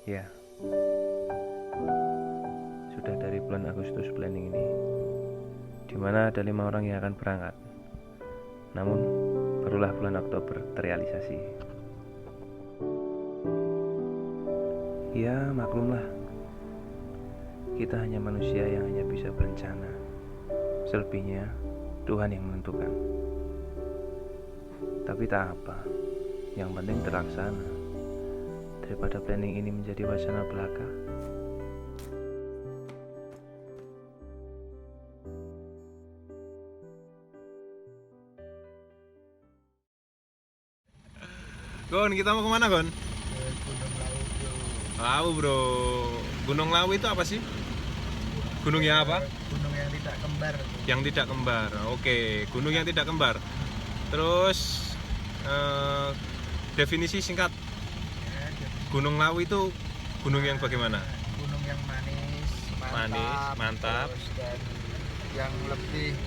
Ya, sudah dari bulan Agustus planning ini, di mana ada 5 orang yang akan berangkat. Namun, barulah bulan Oktober terrealisasi. Ya, maklumlah, kita hanya manusia yang hanya bisa berencana. Selebihnya, Tuhan yang menentukan. Tapi tak apa, yang penting terlaksana. Daripada planning ini menjadi wacana belaka. Gon, kita mau kemana, Gon? Gunung Lawu bro. Lawu, bro. Gunung Lawu itu apa sih? Gunung yang apa? Gunung yang tidak kembar. Yang tidak kembar. Oke, gunung yang tidak kembar. Terus definisi singkat, Ya, Gunung Lawu itu gunung yang bagaimana? gunung yang manis, Mantap. terus dan yang lebih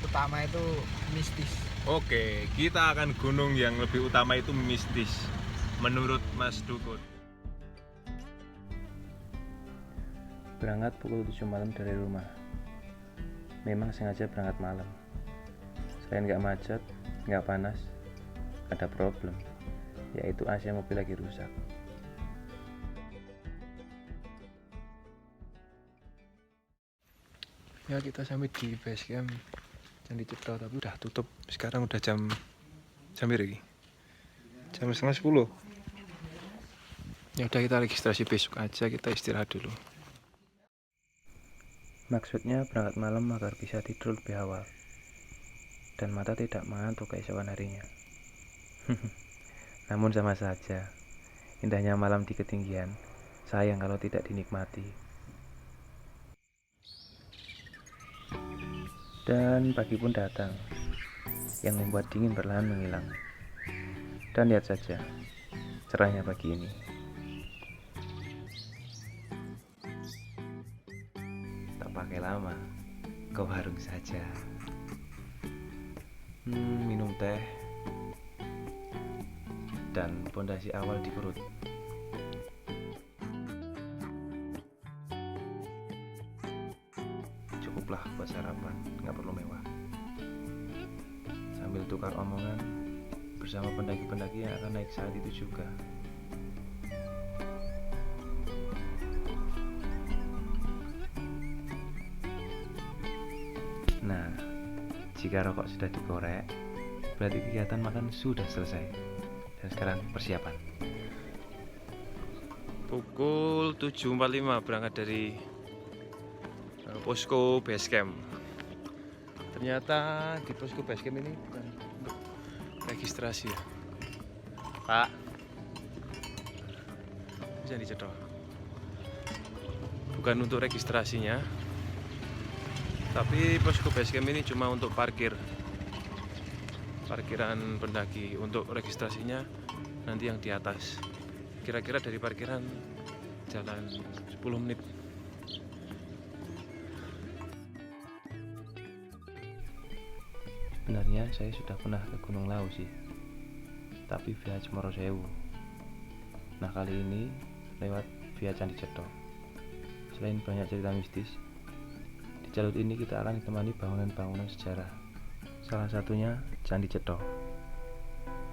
utama itu mistis. Oke, kita akan gunung yang lebih utama itu mistis menurut Mas Dukun. Berangkat pukul 7 malam dari rumah. Memang sengaja berangkat malam. Selain gak macet, gak panas, ada problem, yaitu AC mobil lagi rusak. Ya, kita sampai di base camp Candi Cetro, tapi udah tutup. Sekarang udah jam berapa ini? Jam 9:30. Ya udah, kita registrasi besok aja, kita istirahat dulu. Maksudnya berangkat malam agar bisa tidur lebih awal dan mata tidak mengantuk keesokan harinya. Namun sama saja, indahnya malam di ketinggian sayang kalau tidak dinikmati. Dan pagi pun datang, yang membuat dingin perlahan menghilang. Dan lihat saja, cerahnya pagi ini. Tak pakai lama, ke warung saja. Minum teh dan pondasi awal di perut. Cukuplah buat sarapan, nggak perlu mewah. Sambil tukar omongan bersama pendaki-pendaki yang akan naik saat itu juga. Nah, jika rokok sudah dikorek, berarti kegiatan makan sudah selesai. Dan sekarang persiapan. Pukul 7.45 berangkat dari posko base camp. Ternyata di posko base camp ini bukan untuk registrasi ya, Pak. Bisa dicetol. Bukan untuk registrasinya, tapi posko base camp ini cuma untuk parkiran pendaki. Untuk registrasinya nanti yang di atas. Kira-kira dari parkiran jalan 10 menit. Sebenarnya saya sudah pernah ke Gunung Lawu sih, tapi via Cemoro Sewu. Nah, kali ini lewat via Candi Cetro. Selain banyak cerita mistis, di jalur ini kita akan ditemani bangunan-bangunan sejarah. Salah satunya Candi Cetro.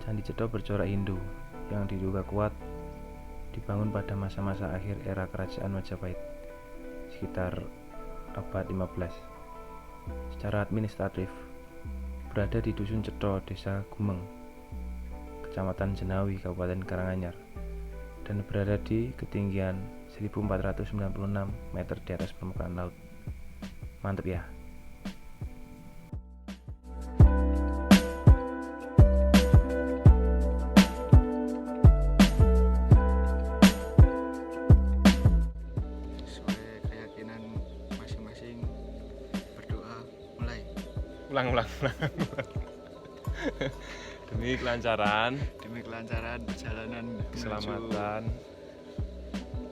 Candi Cetro bercorak Hindu yang diduga kuat dibangun pada masa-masa akhir era kerajaan Majapahit, sekitar abad 15. Secara administratif, berada di Dusun Cetro, Desa Gumeng, Kecamatan Jenawi, Kabupaten Karanganyar, dan berada di ketinggian 1496 meter di atas permukaan laut. Mantap ya. Sesuai keyakinan masing-masing, berdoa mulai. Ulang. Demi kelancaran, Perjalanan keselamatan,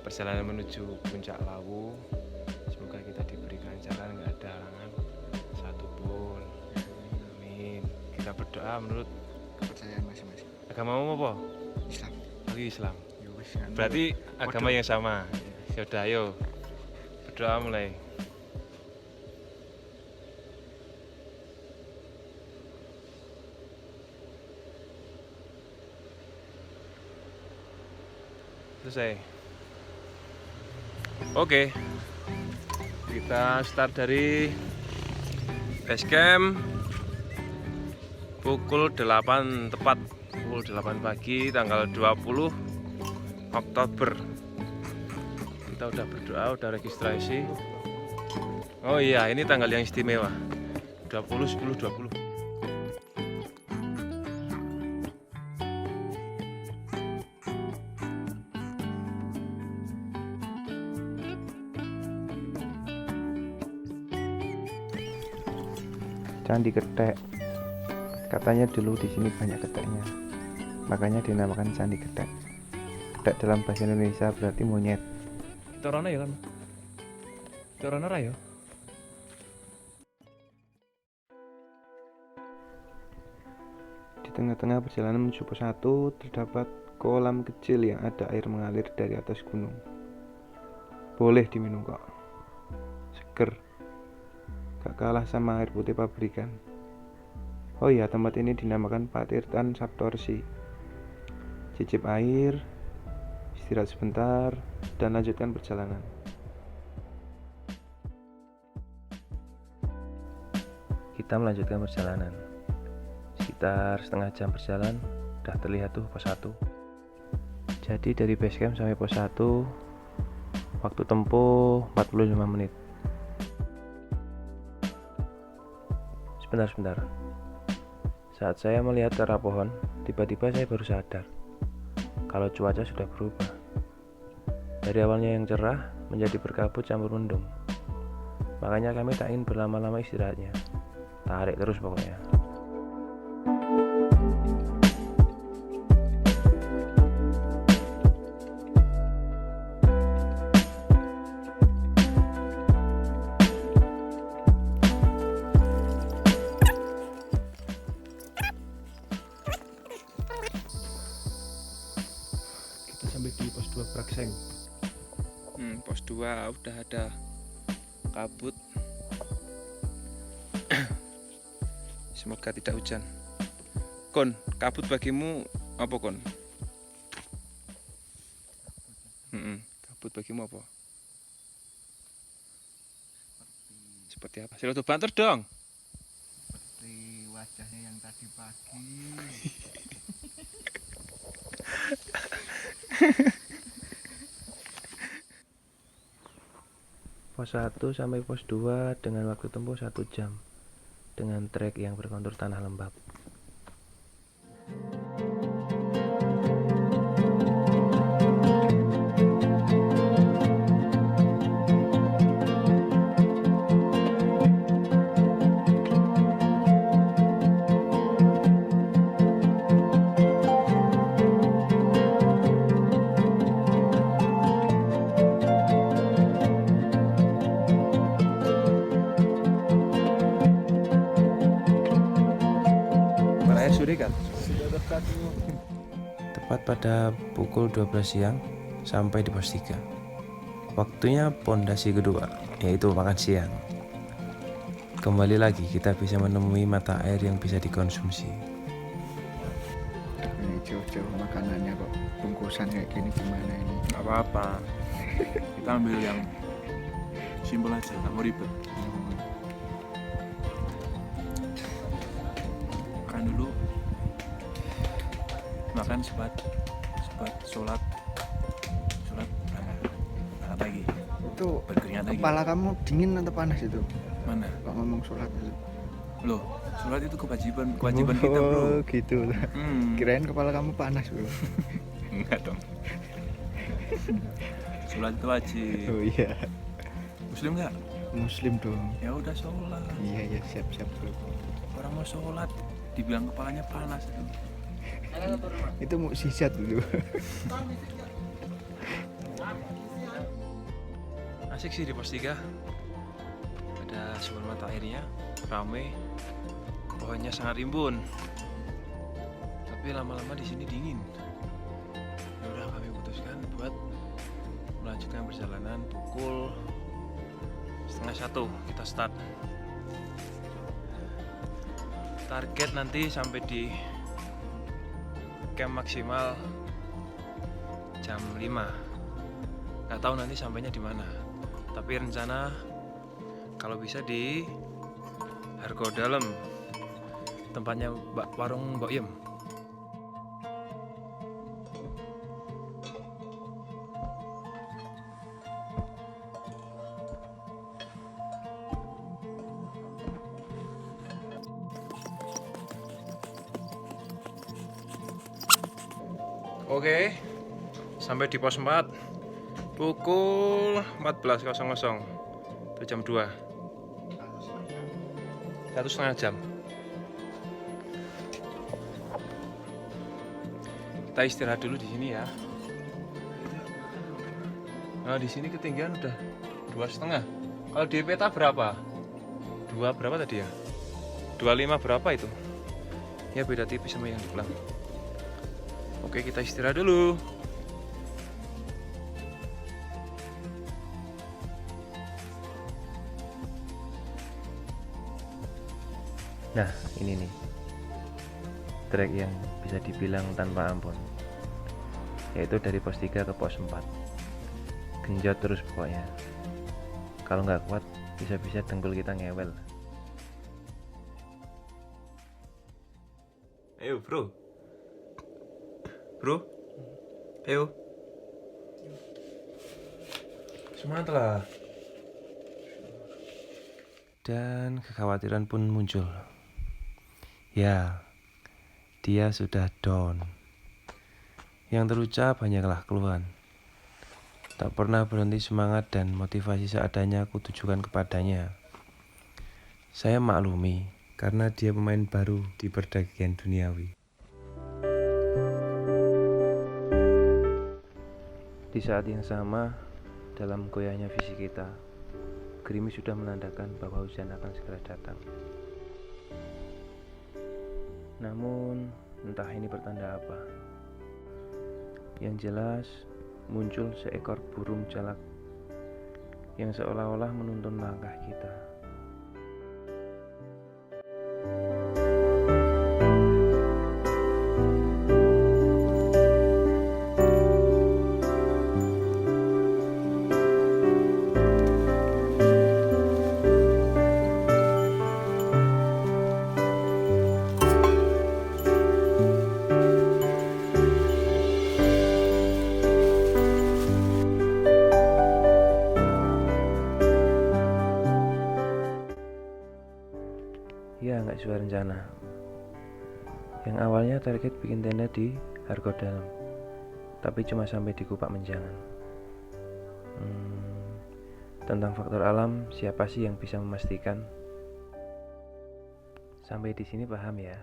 perjalanan menuju puncak Lawu. Semoga kita diberi kelancaran, nggak ada halangan satupun. Amin. berdoa menurut kepercayaan masing-masing. agamamu apa? Islam. Lagi Islam. Ya wis. Berarti agama yang sama. Ya udah, ayo berdoa mulai. Selesai. Oke, kita start dari base camp pukul 8 tepat, pukul 8 pagi tanggal 20 Oktober. Kita udah berdoa, udah registrasi. Oh iya, ini tanggal yang istimewa, 20/10/20. Candi Ketek. Katanya dulu di sini banyak keteknya, makanya dinamakan Candi Ketek. Ketek dalam bahasa Indonesia berarti monyet. Torana ya kan? Torana ya. Di tengah-tengah perjalanan menuju pos 1 terdapat kolam kecil yang ada air mengalir dari atas gunung. Boleh diminum kok. Seger. Gak kalah sama air putih pabrikan. Oh iya, tempat ini dinamakan Patirtan Saptorsi. Cicip air, istirahat sebentar, dan lanjutkan perjalanan. Kita melanjutkan perjalanan. Sekitar setengah jam berjalan, udah terlihat tuh pos 1. Jadi dari base camp sampai pos 1 waktu tempuh 45 menit. Sebentar. Saat saya melihat ke arah pohon, tiba-tiba saya baru sadar kalau cuaca sudah berubah. Dari awalnya yang cerah menjadi berkabut campur mendung. Makanya kami tak ingin berlama-lama istirahatnya. Tarik terus pokoknya. Sampai di pos 2 Prakseng. Pos 2 udah ada kabut. Semoga tidak hujan. Kon, kabut bagimu apa kon? Kabut bagimu apa? Seperti apa? Sila tuh banter dong. Seperti wajahnya yang tadi pagi. Pos 1 sampai pos 2 dengan waktu tempuh 1 jam dengan trek yang berkontur tanah lembab. Kan? Tepat pada pukul 12 siang sampai di pos 3. Waktunya pondasi kedua, yaitu makan siang. Kembali lagi kita bisa menemui mata air yang bisa dikonsumsi. Ini jauh-jauh makanannya kok bungkusan kayak gini, gimana ini? Gak apa-apa. Kita ambil yang simpel aja, gak mau ribet. Makan dulu. Makan sebat sholat berangkat lagi. Itu Berkeringat lagi. kepala kamu dingin atau panas itu? Mana? Kok ngomong sholat itu? Loh, sholat itu kewajiban kita, bro. Gitu. Kirain kepala kamu panas, bro. Enggak dong. Sholat itu wajib. Oh iya. Muslim nggak? Muslim dong. Ya udah sholat. Iya siap bro. Orang mau sholat dibilang kepalanya panas itu. Itu mukjizat dulu. Asik sih di pos 3. Ada sumber mata airnya, ramai, pohonnya sangat rimbun. Tapi lama-lama di sini dingin. Ya udah kami putuskan sahabat, melanjutkan perjalanan pukul 12:30 kita start. Target nanti sampai di camp maksimal jam 5. Nggak tahu nanti sampainya di mana. Tapi rencana kalau bisa di Hargodalam, tempatnya warung Mbok Yem. Oke, sampai di pos 4 pukul 14.00. Itu jam 2. 1,5 jam. Kita istirahat dulu di sini ya. Nah, di sini ketinggian udah 2,5. Kalau di peta berapa? 2 berapa tadi ya? 25 berapa itu? Ya beda tipis sama yang di belakang. Oke, kita istirahat dulu. Nah, ini nih trek yang bisa dibilang tanpa ampun, yaitu dari pos 3 ke pos 4. Genjot terus pokoknya. Kalau nggak kuat, bisa-bisa dengkul kita ngewel. Ayo bro, ayo. Semangat lah. Dan kekhawatiran pun muncul. Ya, dia sudah down. Yang terucap hanyalah keluhan. Tak pernah berhenti semangat dan motivasi seadanya aku tujukan kepadanya. Saya maklumi, karena dia pemain baru di perdagangan duniawi. Di saat yang sama, dalam goyahnya visi kita, gerimis sudah menandakan bahwa hujan akan segera datang. Namun, entah ini pertanda apa. Yang jelas, muncul seekor burung jalak yang seolah-olah menuntun langkah kita. Ya, nggak sesuai rencana. Yang awalnya target bikin tenda di Hargodalam, tapi cuma sampai di Kupak Menjangan. Tentang faktor alam, siapa sih yang bisa memastikan? Sampai di sini paham ya?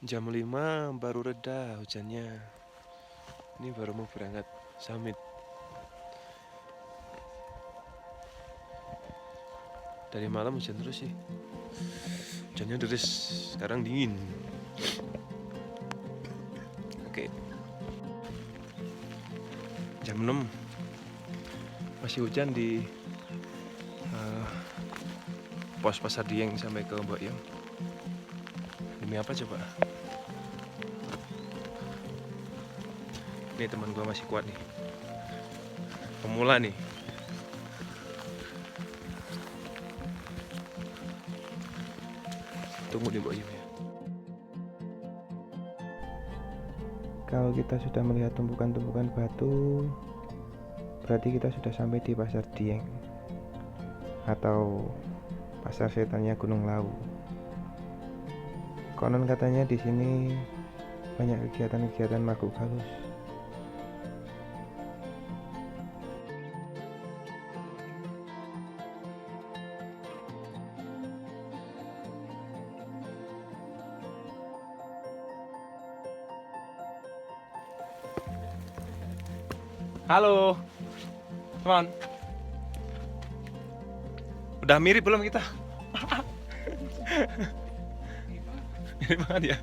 Jam 5 baru reda hujannya. Ini baru mau berangkat summit. Dari malam hujan terus sih. Hujannya deras, sekarang dingin. Oke. Jam 6 masih hujan di pos Pasar Dieng sampai ke Mbok Yem. Demi apa coba? Ini teman gue masih kuat nih, pemula nih. Tunggu di Mbok Yem ya. Kalau kita sudah melihat tumpukan-tumpukan batu, berarti kita sudah sampai di Pasar Dieng atau pasar setannya Gunung Lawu. Konon katanya di sini banyak kegiatan-kegiatan makhluk halus. Halo, teman. Udah mirip belum kita? Mirip banget ya.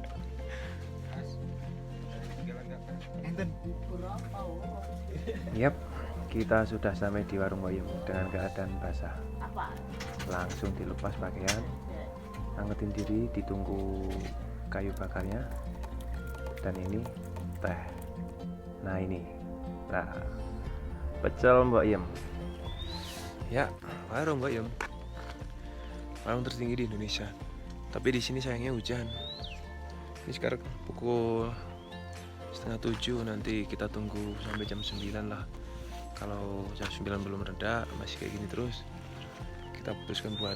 Yap, kita sudah sampai di warung Boyem dengan keadaan basah. Langsung dilepas pakaian, anggetin diri, ditunggu kayu bakarnya, dan ini teh. Nah ini, nah pecel Mbak Yem. Ya, warung Mbak Yem. Warung tertinggi di Indonesia. Tapi di sini sayangnya hujan. Ini sekarang pukul 6:30, nanti kita tunggu sampai jam 9 lah. Kalau jam 9 belum reda, masih kayak gini terus, kita putuskan buat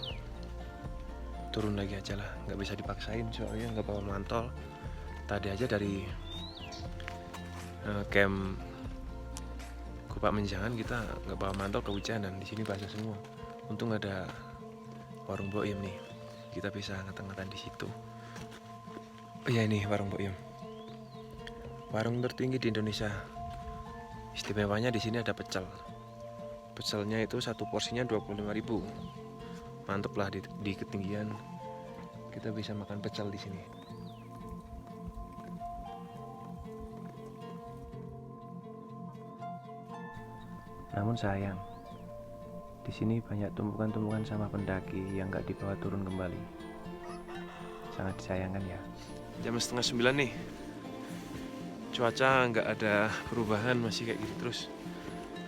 turun lagi aja lah. Nggak bisa dipaksain soalnya nggak bawa mantol. Tadi aja dari camp Kupak Menjangan kita nggak bawa mantol, kehujanan. Di sini basah semua. Untung ada warung Boyem nih, kita bisa ngeteng-ngetan di situ. Oh ya, ini warung Boyem, warung tertinggi di Indonesia. Istimewanya di sini ada pecel. Pecelnya itu satu porsinya 25.000. Mantep lah di ketinggian kita bisa makan pecel di sini. Namun sayang, di sini banyak tumpukan-tumpukan sampah pendaki yang nggak dibawa turun kembali. Sangat disayangkan ya. Jam 8:30 nih, cuaca nggak ada perubahan, masih kayak gitu terus.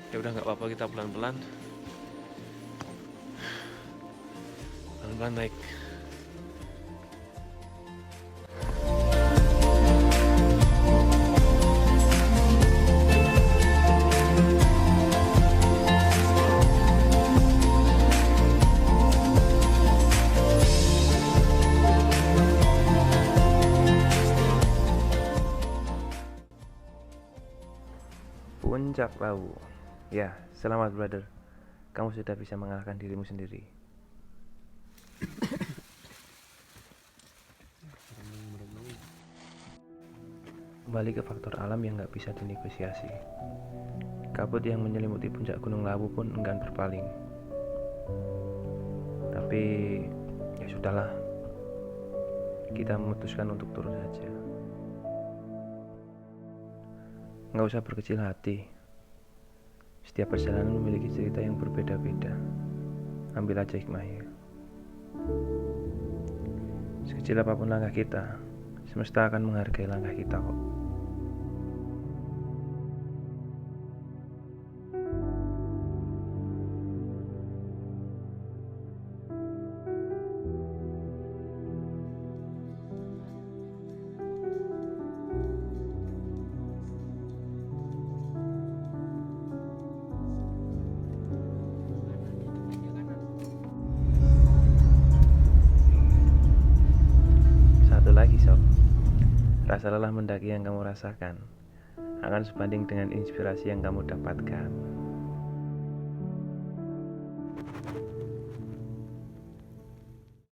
Ya udah nggak apa-apa, kita pelan-pelan naik. Puncak Lawu. Ya, selamat brother. Kamu sudah bisa mengalahkan dirimu sendiri. Kembali ke faktor alam yang nggak bisa dinegosiasi. Kabut yang menyelimuti puncak Gunung Lawu pun enggan berpaling. Tapi ya sudahlah, kita memutuskan untuk turun saja. Nggak usah berkecil hati. Setiap perjalanan memiliki cerita yang berbeda-beda. Ambil aja hikmahnya. Sekecil apapun langkah kita, semesta akan menghargai langkah kita kok. Lagi sob, rasa lelah mendaki yang kamu rasakan akan sebanding dengan inspirasi yang kamu dapatkan.